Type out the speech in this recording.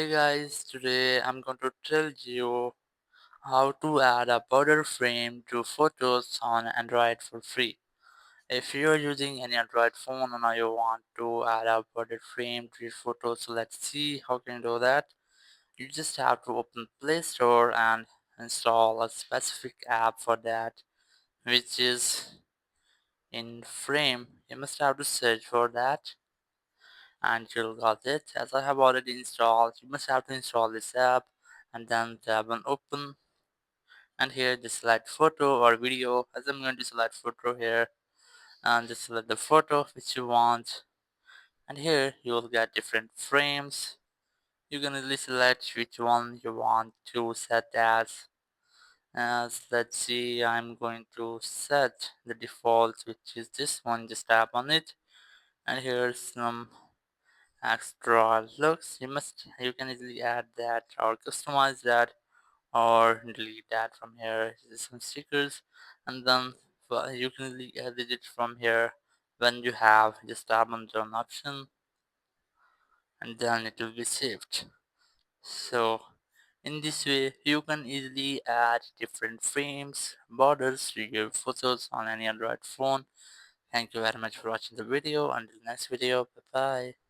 Hey guys, today I'm going to tell you how to add a border frame to photos on Android for free. If you're using any Android phone and you want to add a border frame to your photos, so let's see how can you do that. You just have to open Play Store and install a specific app for that, which is in Frame. You must have to search for that and you'll got it. As I have already installed, you must have to install this app and then tap on open, and here just select photo or video. As I'm going to select photo here, and just select the photo which you want, and here you will get different frames. You can easily select which one you want to set as let's see, I'm going to set the default, which is this one. Just tap on it, and here's some extra looks. You can easily add that or customize that or delete that from here. There's some stickers, and then you can easily edit it from here. When you have, just tap on done option, and then it will be saved. So in this way you can easily add different frames, borders to your photos on any Android phone. Thank you very much for watching the video. Until next video, bye bye.